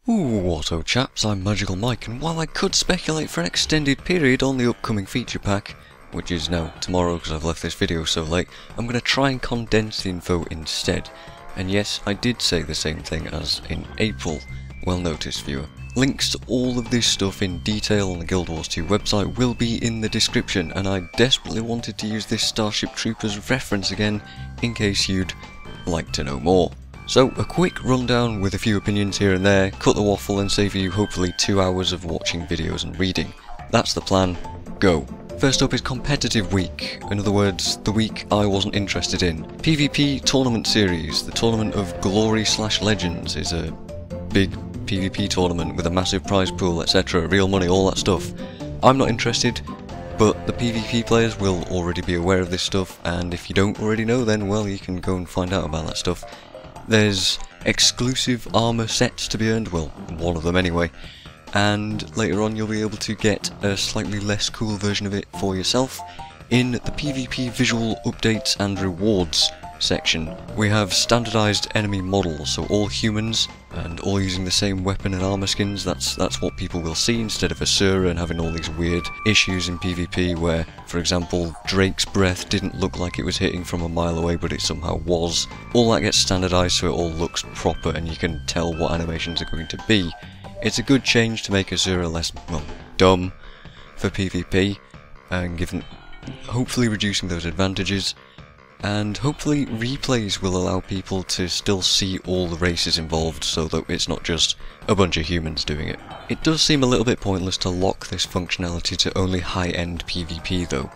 What's up chaps, I'm MagicalMike, and while I could speculate for an extended period on the upcoming feature pack, which is now tomorrow because I've left this video so late, I'm going to try and condense the info instead. And yes, I did say the same thing as in April, well noticed viewer. Links to all of this stuff in detail on the Guild Wars 2 website will be in the description, and I desperately wanted to use this Starship Troopers reference again in case you'd like to know more. So, a quick rundown with a few opinions here and there, cut the waffle and save you hopefully 2 hours of watching videos and reading. That's the plan, go! First up is Competitive Week, in other words, the week I wasn't interested in. PvP Tournament Series, the Tournament of Glory/Legends is a big PvP tournament with a massive prize pool, etc., real money, all that stuff. I'm not interested, but the PvP players will already be aware of this stuff, and if you don't already know then, well, you can go and find out about that stuff. There's exclusive armour sets to be earned, well, one of them anyway, and later on you'll be able to get a slightly less cool version of it for yourself in the PvP visual updates and rewards section. We have standardised enemy models, so all humans and all using the same weapon and armour skins. That's what people will see instead of Asura and having all these weird issues in PvP where, for example, Drake's breath didn't look like it was hitting from a mile away but it somehow was. All that gets standardised so it all looks proper and you can tell what animations are going to be. It's a good change to make Asura less, well, dumb for PvP and hopefully reducing those advantages. And hopefully replays will allow people to still see all the races involved so that it's not just a bunch of humans doing it. It does seem a little bit pointless to lock this functionality to only high-end PvP though,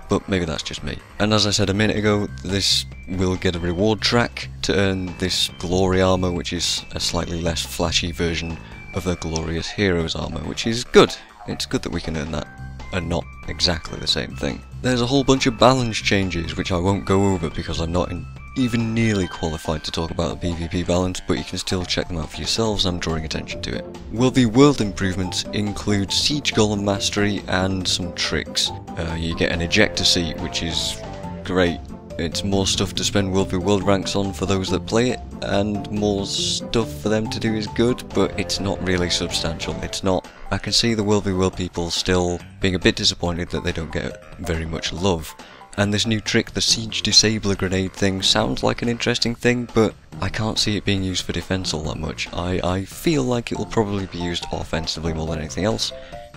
but maybe that's just me. And as I said a minute ago, this will get a reward track to earn this glory armour, which is a slightly less flashy version of the glorious heroes armour, which is good. It's good that we can earn that, and not exactly the same thing. There's a whole bunch of balance changes which I won't go over because I'm not even nearly qualified to talk about the PvP balance, but you can still check them out for yourselves. I'm drawing attention to it. Worldly World improvements include Siege Golem Mastery and some tricks. You get an ejector seat, which is great. It's more stuff to spend Worldly World ranks on for those that play it, and more stuff for them to do is good, but it's not really substantial. It's not. I can see the Worldly World people still being a bit disappointed that they don't get very much love. And this new trick, the Siege Disabler Grenade thing, sounds like an interesting thing, but I can't see it being used for defense all that much. I feel like it will probably be used offensively more than anything else,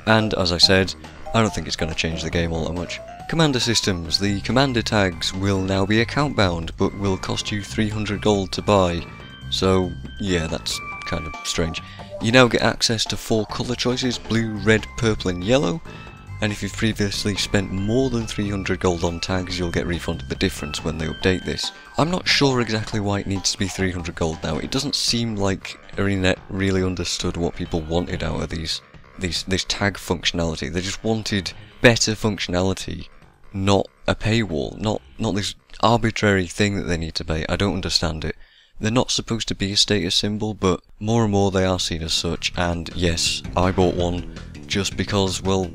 and as I said, I don't think it's going to change the game all that much. Commander systems. The commander tags will now be account bound, but will cost you 300 gold to buy. So yeah, that's kind of strange. You now get access to 4 colour choices, blue, red, purple and yellow, and if you've previously spent more than 300 gold on tags, you'll get refunded the difference when they update this. I'm not sure exactly why it needs to be 300 gold now. It doesn't seem like ArenaNet really understood what people wanted out of this tag functionality. They just wanted better functionality, not a paywall, not this arbitrary thing that they need to pay. I don't understand it. They're not supposed to be a status symbol, but more and more they are seen as such, and yes, I bought one just because, well,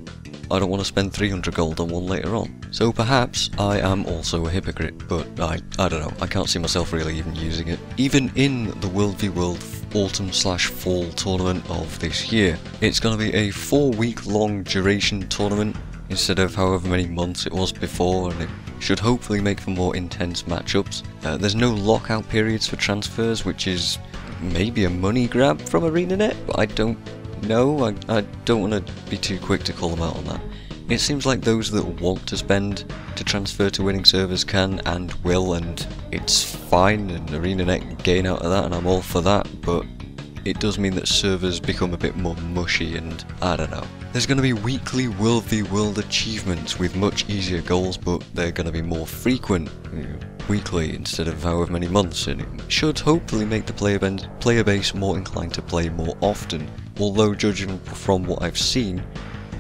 I don't want to spend 300 gold on one later on. So perhaps I am also a hypocrite, but I don't know, I can't see myself really even using it. Even in the World v World Autumn/Fall tournament of this year, it's going to be a 4-week long duration tournament instead of however many months it was before, and it should hopefully make for more intense matchups. There's no lockout periods for transfers, which is maybe a money grab from ArenaNet, but I don't know. I don't want to be too quick to call them out on that. It seems like those that want to spend to transfer to winning servers can and will, and it's fine, and ArenaNet gain out of that, and I'm all for that, but it does mean that servers become a bit more mushy, and I don't know. There's going to be weekly World v World achievements with much easier goals, but they're going to be more frequent, weekly instead of however many months, and it should hopefully make the player base more inclined to play more often. Although judging from what I've seen,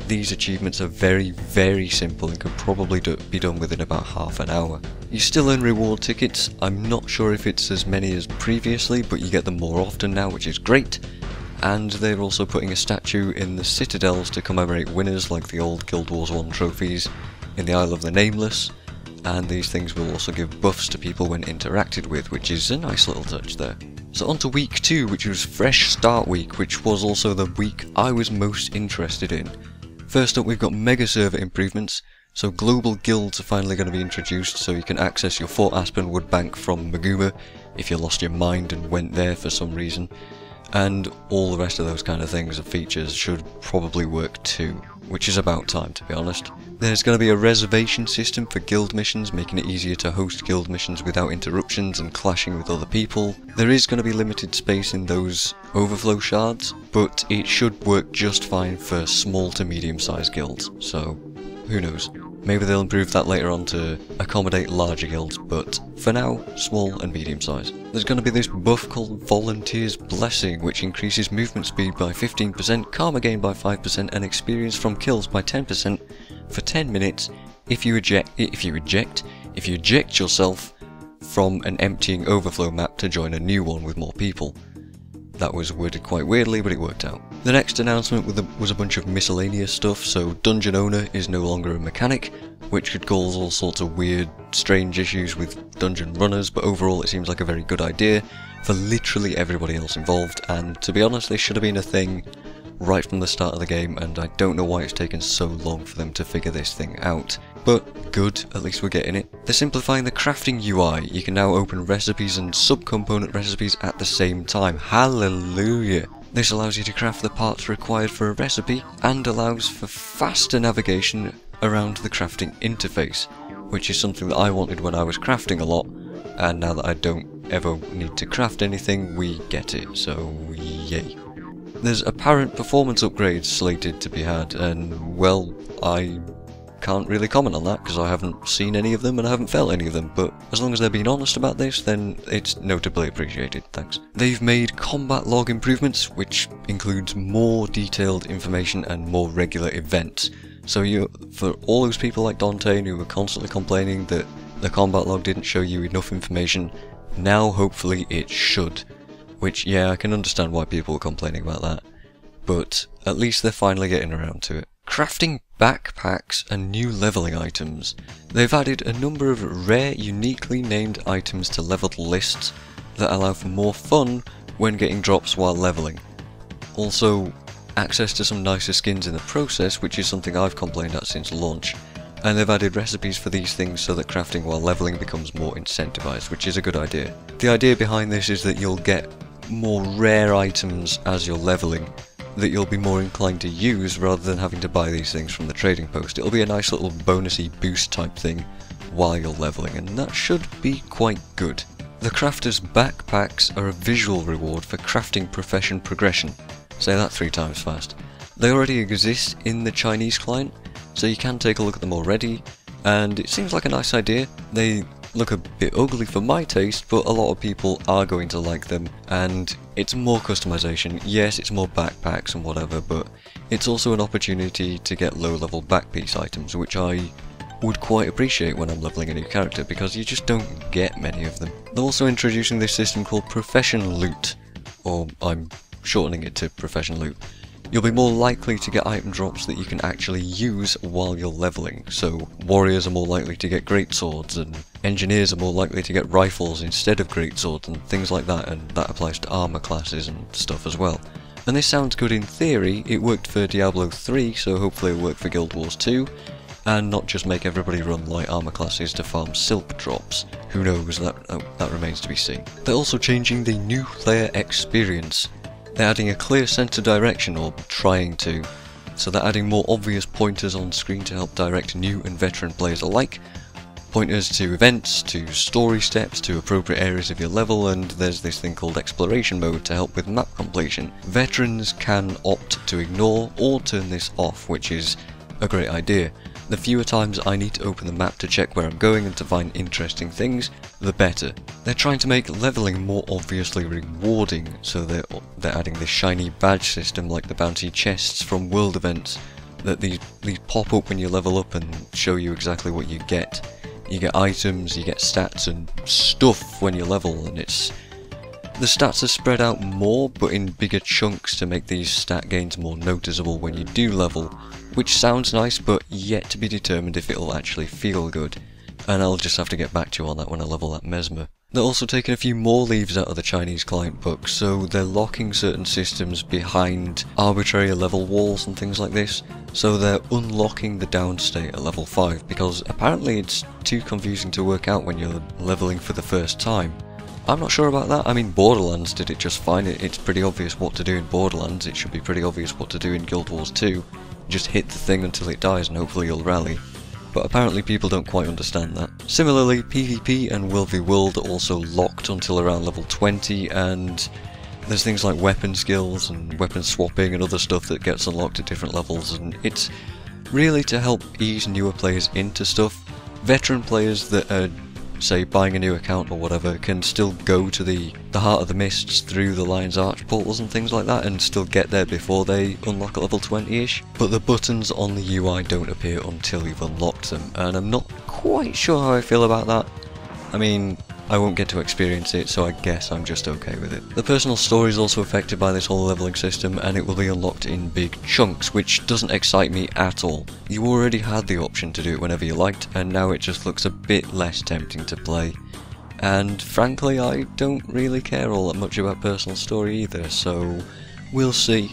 these achievements are very, very simple and can probably be done within about half an hour. You still earn reward tickets. I'm not sure if it's as many as previously, but you get them more often now, which is great. And they're also putting a statue in the citadels to commemorate winners like the old Guild Wars 1 trophies in the Isle of the Nameless. and these things will also give buffs to people when interacted with, which is a nice little touch there. So on to week 2, which was Fresh Start Week, which was also the week I was most interested in. First up, we've got mega server improvements. So global guilds are finally going to be introduced, so you can access your Fort Aspen wood bank from Maguma if you lost your mind and went there for some reason. And all the rest of those kind of things and features should probably work too, which is about time, to be honest. There's going to be a reservation system for guild missions, making it easier to host guild missions without interruptions and clashing with other people. There is going to be limited space in those overflow shards, but it should work just fine for small to medium sized guilds, so who knows. Maybe they'll improve that later on to accommodate larger guilds, but for now, small and medium size. There's going to be this buff called Volunteer's Blessing, which increases movement speed by 15%, karma gain by 5%, and experience from kills by 10% for 10 minutes if you eject yourself from an emptying overflow map to join a new one with more people. That was worded quite weirdly, but it worked out. The next announcement was a bunch of miscellaneous stuff, so Dungeon Owner is no longer a mechanic, which could cause all sorts of weird, strange issues with dungeon runners, but overall it seems like a very good idea for literally everybody else involved, and to be honest, this should have been a thing right from the start of the game, and I don't know why it's taken so long for them to figure this thing out. But good, at least we're getting it. They're simplifying the crafting UI. You can now open recipes and sub-component recipes at the same time. Hallelujah! This allows you to craft the parts required for a recipe and allows for faster navigation around the crafting interface, which is something that I wanted when I was crafting a lot, and now that I don't ever need to craft anything, we get it, so yay. There's apparent performance upgrades slated to be had, and well, I can't really comment on that because I haven't seen any of them and I haven't felt any of them, but as long as they're being honest about this, then it's notably appreciated, thanks. They've made combat log improvements, which includes more detailed information and more regular events. So for all those people like Dante who were constantly complaining that the combat log didn't show you enough information, now hopefully it should. Which, yeah, I can understand why people were complaining about that, but at least they're finally getting around to it. Crafting backpacks and new leveling items. They've added a number of rare, uniquely named items to leveled lists that allow for more fun when getting drops while leveling. Also, access to some nicer skins in the process, which is something I've complained at since launch. And they've added recipes for these things so that crafting while leveling becomes more incentivized, which is a good idea. The idea behind this is that you'll get more rare items as you're leveling that you'll be more inclined to use rather than having to buy these things from the trading post. It'll be a nice little bonusy boost type thing while you're leveling, and that should be quite good. The crafter's backpacks are a visual reward for crafting profession progression. Say that 3 times fast. They already exist in the Chinese client, so you can take a look at them already, and it seems like a nice idea. They look a bit ugly for my taste, but a lot of people are going to like them, and it's more customization. Yes, it's more backpacks and whatever, but it's also an opportunity to get low-level backpiece items, which I would quite appreciate when I'm leveling a new character, because you just don't get many of them. They're also introducing this system called Profession Loot, or I'm shortening it to Profession Loot. You'll be more likely to get item drops that you can actually use while you're leveling, so warriors are more likely to get greatswords, and engineers are more likely to get rifles instead of greatswords and things like that, and that applies to armor classes and stuff as well. And this sounds good in theory. It worked for Diablo 3, so hopefully it'll work for Guild Wars 2, and not just make everybody run light armor classes to farm silk drops. Who knows, that remains to be seen. They're also changing the new player experience. They're adding a clear sense of direction, or trying to, so they're adding more obvious pointers on screen to help direct new and veteran players alike. Pointers to events, to story steps, to appropriate areas of your level, and there's this thing called exploration mode to help with map completion. Veterans can opt to ignore or turn this off, which is a great idea. The fewer times I need to open the map to check where I'm going and to find interesting things, the better. They're trying to make leveling more obviously rewarding, so they're adding this shiny badge system like the bounty chests from world events, that these pop up when you level up and show you exactly what you get. You get items, you get stats and stuff when you level, and the stats are spread out more but in bigger chunks to make these stat gains more noticeable when you do level, which sounds nice but yet to be determined if it'll actually feel good. and I'll just have to get back to you on that when I level that Mesmer. They're also taking a few more leaves out of the Chinese client book, so they're locking certain systems behind arbitrary level walls and things like this, so they're unlocking the downstate at level 5, because apparently it's too confusing to work out when you're leveling for the first time. I'm not sure about that. I mean, Borderlands did it just fine. It's pretty obvious what to do in Borderlands. It should be pretty obvious what to do in Guild Wars 2. Just hit the thing until it dies and hopefully you'll rally. But apparently people don't quite understand that. Similarly, PvP and World v World are also locked until around level 20, and there's things like weapon skills and weapon swapping and other stuff that gets unlocked at different levels, and it's really to help ease newer players into stuff. Veteran players that are, say, buying a new account or whatever, can still go to the Heart of the Mists through the Lion's Arch portals and things like that and still get there before they unlock at level 20-ish. But the buttons on the UI don't appear until you've unlocked them, and I'm not quite sure how I feel about that. I mean, I won't get to experience it, so I guess I'm just okay with it. The personal story is also affected by this whole leveling system, and it will be unlocked in big chunks, which doesn't excite me at all. You already had the option to do it whenever you liked, and now it just looks a bit less tempting to play. And frankly, I don't really care all that much about personal story either, so we'll see,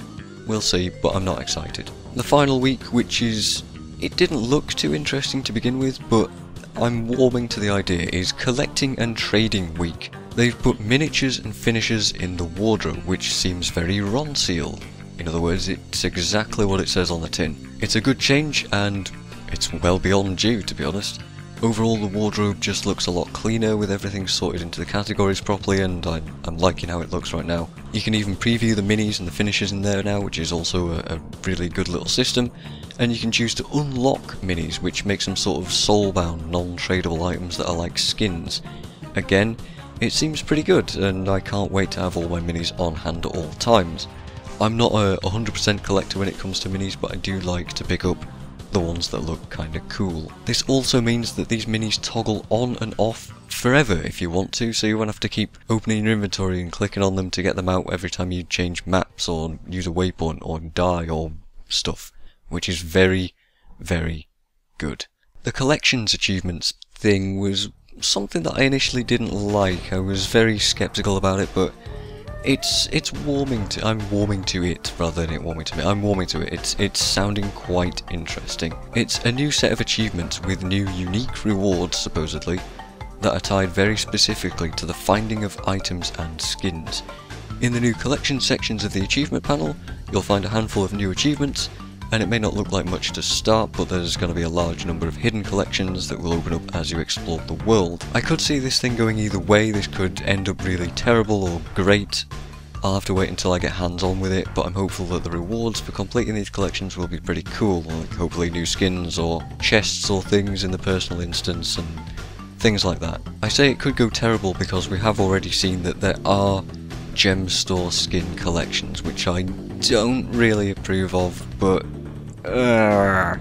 but I'm not excited. The final week, which is... it didn't look too interesting to begin with, but I'm warming to the idea, is Collecting and Trading Week. They've put miniatures and finishers in the wardrobe, which seems very Ronseal. In other words, it's exactly what it says on the tin. It's a good change, and it's well beyond due, to be honest. Overall, the wardrobe just looks a lot cleaner with everything sorted into the categories properly, and I'm liking how it looks right now. You can even preview the minis and the finishers in there now, which is also a really good little system. And you can choose to unlock minis, which makes them sort of soulbound, non-tradable items that are like skins. Again, it seems pretty good, and I can't wait to have all my minis on hand at all times. I'm not a 100% collector when it comes to minis, but I do like to pick up the ones that look kinda cool. This also means that these minis toggle on and off forever if you want to, so you won't have to keep opening your inventory and clicking on them to get them out every time you change maps or use a waypoint or die or stuff, which is very, very good. The collections achievements thing was something that I initially didn't like. I was very skeptical about it, but it's warming to... I'm warming to it rather than it warming to me. I'm warming to it. It's sounding quite interesting. It's a new set of achievements with new unique rewards, supposedly, that are tied very specifically to the finding of items and skins. In the new collection sections of the achievement panel, you'll find a handful of new achievements, and it may not look like much to start, but there's going to be a large number of hidden collections that will open up as you explore the world. I could see this thing going either way. This could end up really terrible or great. I'll have to wait until I get hands-on with it, but I'm hopeful that the rewards for completing these collections will be pretty cool, like hopefully new skins or chests or things in the personal instance and things like that. I say it could go terrible because we have already seen that there are gem store skin collections, which I don't really approve of, but I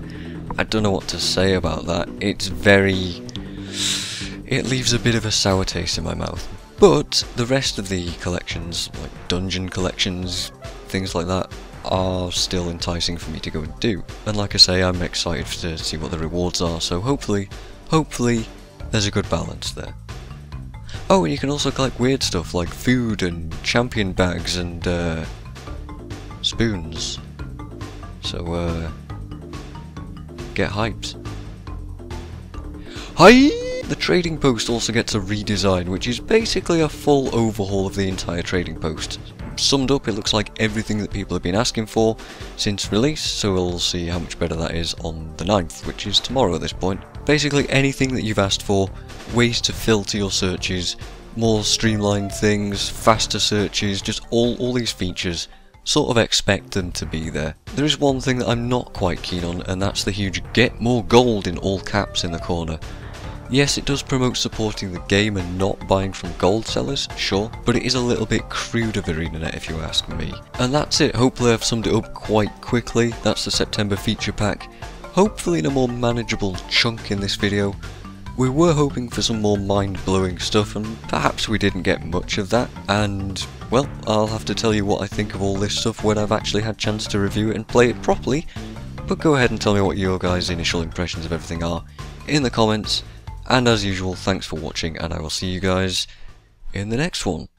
don't know what to say about that. It leaves a bit of a sour taste in my mouth. But the rest of the collections, like dungeon collections, things like that, are still enticing for me to go and do. And like I say, I'm excited to see what the rewards are, so hopefully there's a good balance there. Oh, and you can also collect weird stuff like food and champion bags and spoons. So get hyped. Hi! The trading post also gets a redesign, which is basically a full overhaul of the entire trading post. Summed up, it looks like everything that people have been asking for since release, so we'll see how much better that is on the 9th, which is tomorrow at this point. Basically anything that you've asked for, ways to filter your searches, more streamlined things, faster searches, just all these features, sort of expect them to be there. There is one thing that I'm not quite keen on, and that's the huge "get more gold" in all caps in the corner. Yes, it does promote supporting the game and not buying from gold sellers, sure, but it is a little bit crude of ArenaNet if you ask me. And that's it. Hopefully I've summed it up quite quickly. That's the September feature pack. Hopefully in a more manageable chunk in this video. We were hoping for some more mind-blowing stuff, and perhaps we didn't get much of that, and, well, I'll have to tell you what I think of all this stuff when I've actually had a chance to review it and play it properly, but go ahead and tell me what your guys' initial impressions of everything are in the comments, And as usual, thanks for watching, and I will see you guys in the next one.